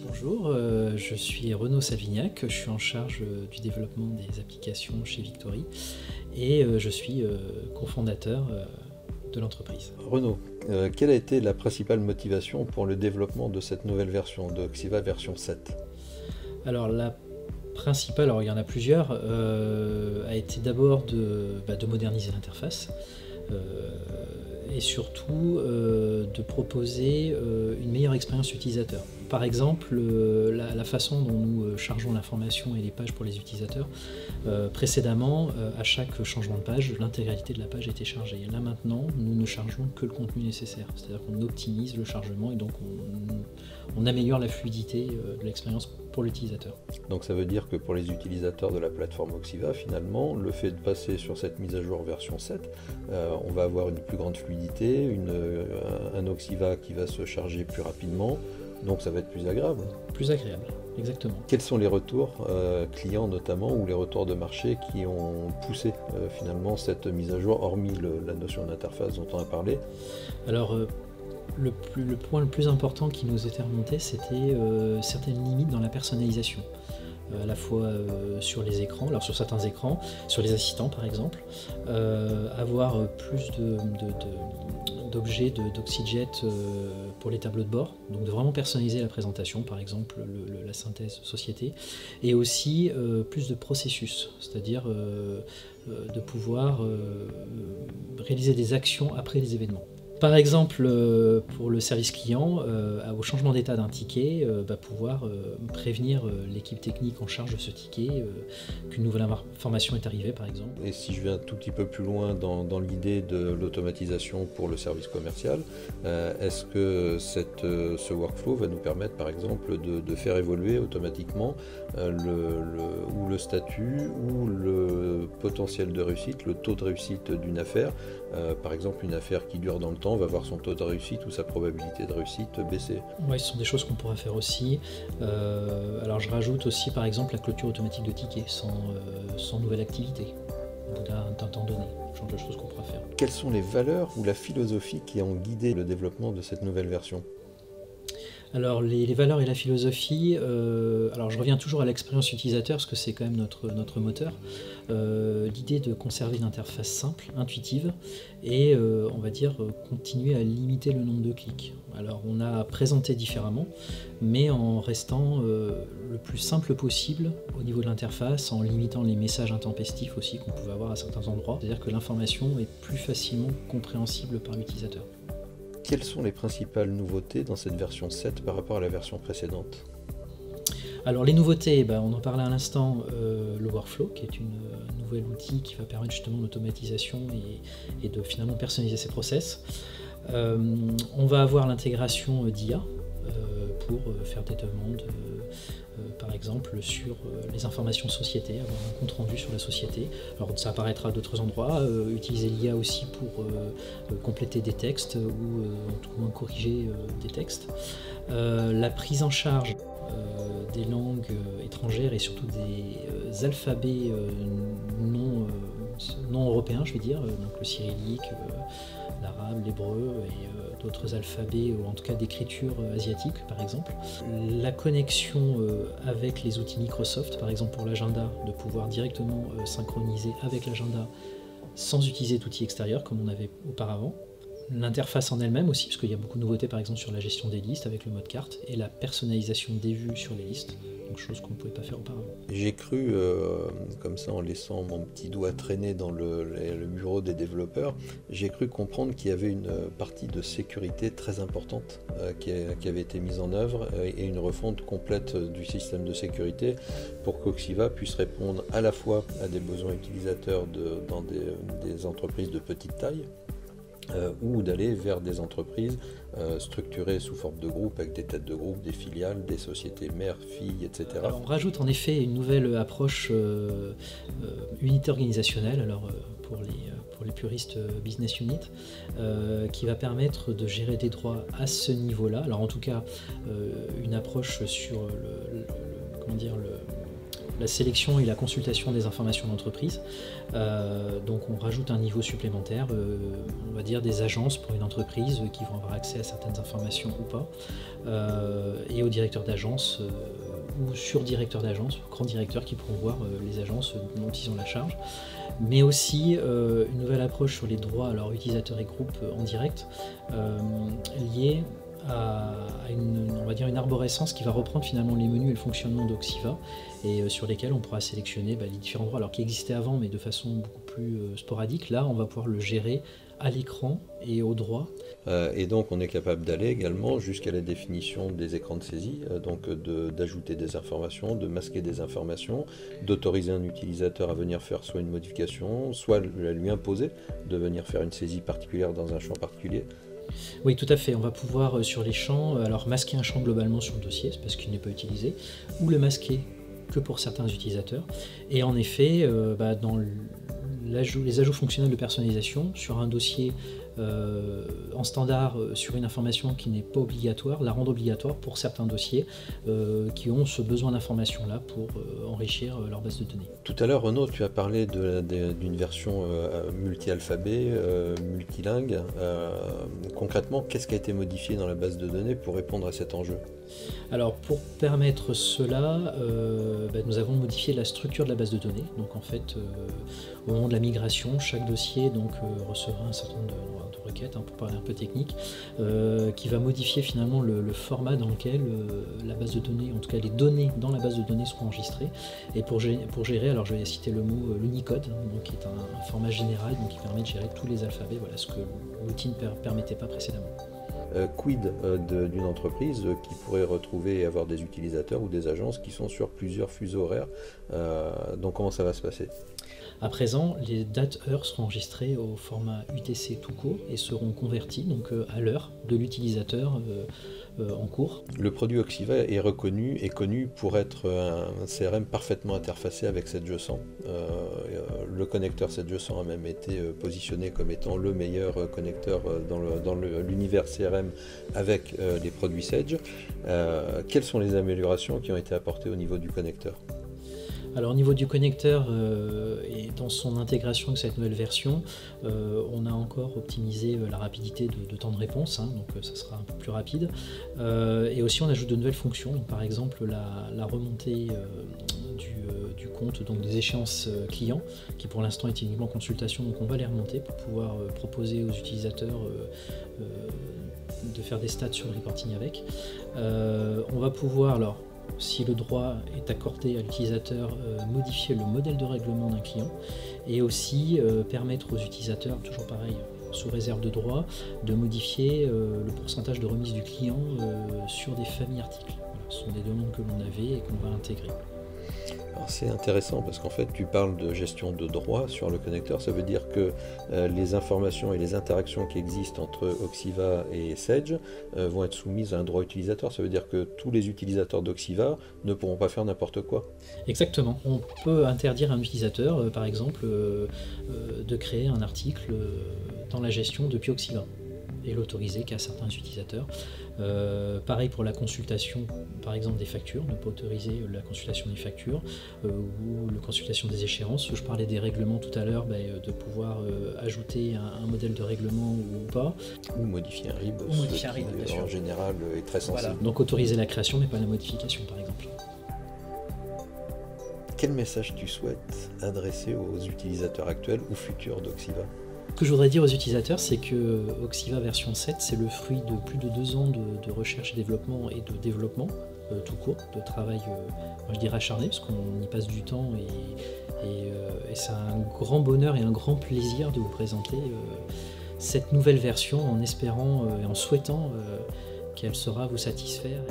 Bonjour, je suis Renaud Savignac, je suis en charge du développement des applications chez Victory et je suis cofondateur de l'entreprise. Renaud, quelle a été la principale motivation pour le développement de cette nouvelle version de Oxiva version 7? Alors la principale, alors il y en a plusieurs, a été d'abord de moderniser l'interface. Et surtout de proposer une meilleure expérience utilisateur. Par exemple, la façon dont nous chargeons l'information et les pages pour les utilisateurs, précédemment, à chaque changement de page, l'intégralité de la page était chargée. Et là maintenant, nous ne chargeons que le contenu nécessaire, c'est-à-dire qu'on optimise le chargement et donc on améliore la fluidité de l'expérience pour l'utilisateur. Donc ça veut dire que pour les utilisateurs de la plateforme Oxiva, finalement, le fait de passer sur cette mise à jour version 7, on va avoir une plus grande fluidité, un Oxiva qui va se charger plus rapidement, donc ça va être plus agréable. Plus agréable, exactement. Quels sont les retours clients notamment, ou les retours de marché qui ont poussé finalement cette mise à jour, hormis la notion d'interface dont on a parlé? Alors, le point le plus important qui nous était remonté, c'était certaines limites dans la personnalisation. À la fois sur les écrans, alors sur certains écrans, sur les assistants par exemple, avoir plus d'objets d'OxyJet pour les tableaux de bord, donc de vraiment personnaliser la présentation, par exemple la synthèse société, et aussi plus de processus, c'est-à-dire de pouvoir réaliser des actions après les événements. Par exemple, pour le service client, au changement d'état d'un ticket, pouvoir prévenir l'équipe technique en charge de ce ticket qu'une nouvelle information est arrivée, par exemple. Et si je vais un tout petit peu plus loin dans l'idée de l'automatisation pour le service commercial, est-ce que ce workflow va nous permettre, par exemple, de faire évoluer automatiquement le statut ou le potentiel de réussite, le taux de réussite d'une affaire? Par exemple, une affaire qui dure dans le temps va voir son taux de réussite ou sa probabilité de réussite baisser. Oui, ce sont des choses qu'on pourra faire aussi. Alors je rajoute aussi par exemple la clôture automatique de tickets sans nouvelle activité, au bout d'un temps donné, ce genre de choses qu'on pourra faire. Quelles sont les valeurs ou la philosophie qui ont guidé le développement de cette nouvelle version? Alors les valeurs et la philosophie, alors je reviens toujours à l'expérience utilisateur parce que c'est quand même notre moteur. L'idée de conserver une interface simple, intuitive et on va dire continuer à limiter le nombre de clics. Alors on a présenté différemment mais en restant le plus simple possible au niveau de l'interface, en limitant les messages intempestifs aussi qu'on pouvait avoir à certains endroits, c'est-à-dire que l'information est plus facilement compréhensible par l'utilisateur. Quelles sont les principales nouveautés dans cette version 7 par rapport à la version précédente? Alors les nouveautés, on en parlait à l'instant, le workflow qui est un nouvel outil qui va permettre justement l'automatisation et de finalement personnaliser ses process. On va avoir l'intégration d'IA pour faire des demandes par exemple sur les informations société, avoir un compte rendu sur la société. Alors ça apparaîtra à d'autres endroits, utiliser l'IA aussi pour compléter des textes ou en tout cas corriger des textes. La prise en charge des langues étrangères et surtout des alphabets non européens, je vais dire, donc le cyrillique, l'arabe, l'hébreu et d'autres alphabets, ou en tout cas d'écriture asiatique par exemple. La connexion avec les outils Microsoft, par exemple pour l'agenda, de pouvoir directement synchroniser avec l'agenda sans utiliser d'outils extérieurs comme on avait auparavant. L'interface en elle-même aussi, parce qu'il y a beaucoup de nouveautés par exemple sur la gestion des listes avec le mode carte et la personnalisation des vues sur les listes, donc chose qu'on ne pouvait pas faire auparavant. J'ai cru, comme ça en laissant mon petit doigt traîner dans le bureau des développeurs, j'ai cru comprendre qu'il y avait une partie de sécurité très importante qui avait été mise en œuvre et une refonte complète du système de sécurité pour qu'Oxiva puisse répondre à la fois à des besoins utilisateurs dans des entreprises de petite taille, ou d'aller vers des entreprises structurées sous forme de groupe avec des têtes de groupe, des filiales, des sociétés mères, filles, etc. Alors, on rajoute en effet une nouvelle approche unité organisationnelle, alors pour les puristes business unit, qui va permettre de gérer des droits à ce niveau-là. Alors en tout cas une approche sur la sélection et la consultation des informations d'entreprise. Donc on rajoute un niveau supplémentaire, on va dire des agences pour une entreprise qui vont avoir accès à certaines informations ou pas, et aux directeurs d'agence ou sur-directeurs d'agence, grands directeurs qui pourront voir les agences dont ils ont la charge. Mais aussi une nouvelle approche sur les droits alors utilisateurs et groupes en direct, liée à on va dire une arborescence qui va reprendre finalement les menus et le fonctionnement d'Oxiva, et sur lesquels on pourra sélectionner les différents droits alors qui existaient avant mais de façon beaucoup plus sporadique. Là on va pouvoir le gérer à l'écran et au droit. Et donc on est capable d'aller également jusqu'à la définition des écrans de saisie, donc d'ajouter des informations, de masquer des informations, d'autoriser un utilisateur à venir faire soit une modification, soit lui imposer de venir faire une saisie particulière dans un champ particulier. Oui, tout à fait. On va pouvoir sur les champs, alors masquer un champ globalement sur le dossier, c'est parce qu'il n'est pas utilisé, ou le masquer que pour certains utilisateurs. Et en effet, dans les ajouts fonctionnels de personnalisation sur un dossier en standard sur une information qui n'est pas obligatoire, la rendre obligatoire pour certains dossiers qui ont ce besoin d'information-là pour enrichir leur base de données. Tout à l'heure, Renaud, tu as parlé d'une version multi-alphabet, multilingue. Concrètement, qu'est-ce qui a été modifié dans la base de données pour répondre à cet enjeu ? Alors pour permettre cela, nous avons modifié la structure de la base de données. Donc en fait, au moment de la migration, chaque dossier recevra un certain nombre de requêtes, pour parler un peu technique, qui va modifier finalement le format dans lequel la base de données, en tout cas les données dans la base de données seront enregistrées. Et pour gérer, alors je vais citer le mot l'Unicode, qui est un format général qui permet de gérer tous les alphabets, voilà ce que l'outil ne permettait pas précédemment. Quid d'une entreprise qui pourrait retrouver et avoir des utilisateurs ou des agences qui sont sur plusieurs fuseaux horaires, donc comment ça va se passer ? À présent, les dates-heures seront enregistrées au format UTC tout court et seront converties donc, à l'heure de l'utilisateur en cours. Le produit Oxiva est reconnu et connu pour être un CRM parfaitement interfacé avec 7G100. Le connecteur 7G100 a même été positionné comme étant le meilleur connecteur dans l'univers CRM avec les produits Sage. Quelles sont les améliorations qui ont été apportées au niveau du connecteur ? Alors au niveau du connecteur et dans son intégration avec cette nouvelle version, on a encore optimisé la rapidité de temps de réponse, donc ça sera un peu plus rapide. Et aussi on ajoute de nouvelles fonctions, donc, par exemple la remontée du compte, donc des échéances clients, qui pour l'instant est uniquement consultation, donc on va les remonter pour pouvoir proposer aux utilisateurs de faire des stats sur le reporting avec. On va pouvoir, alors, si le droit est accordé à l'utilisateur, modifier le modèle de règlement d'un client et aussi permettre aux utilisateurs, toujours pareil, sous réserve de droit, de modifier le pourcentage de remise du client sur des familles articles. Voilà, ce sont des demandes que l'on avait et qu'on va intégrer. C'est intéressant parce qu'en fait tu parles de gestion de droit sur le connecteur, ça veut dire que les informations et les interactions qui existent entre Oxiva et Sage vont être soumises à un droit utilisateur, ça veut dire que tous les utilisateurs d'Oxiva ne pourront pas faire n'importe quoi. Exactement, on peut interdire à un utilisateur par exemple de créer un article dans la gestion depuis Oxiva et l'autoriser qu'à certains utilisateurs. Pareil pour la consultation, par exemple des factures, ne pas autoriser la consultation des factures ou la consultation des échéances. Je parlais des règlements tout à l'heure, de pouvoir ajouter un modèle de règlement ou pas. Ou modifier un RIB, qui en général est très sensible. Voilà. Donc autoriser la création mais pas la modification par exemple. Quel message tu souhaites adresser aux utilisateurs actuels ou futurs d'Oxiva ? Ce que je voudrais dire aux utilisateurs, c'est que Oxiva version 7, c'est le fruit de plus de 2 ans de recherche et développement et de développement tout court, de travail, je dirais acharné, parce qu'on y passe du temps et c'est un grand bonheur et un grand plaisir de vous présenter cette nouvelle version en espérant et en souhaitant qu'elle saura vous satisfaire.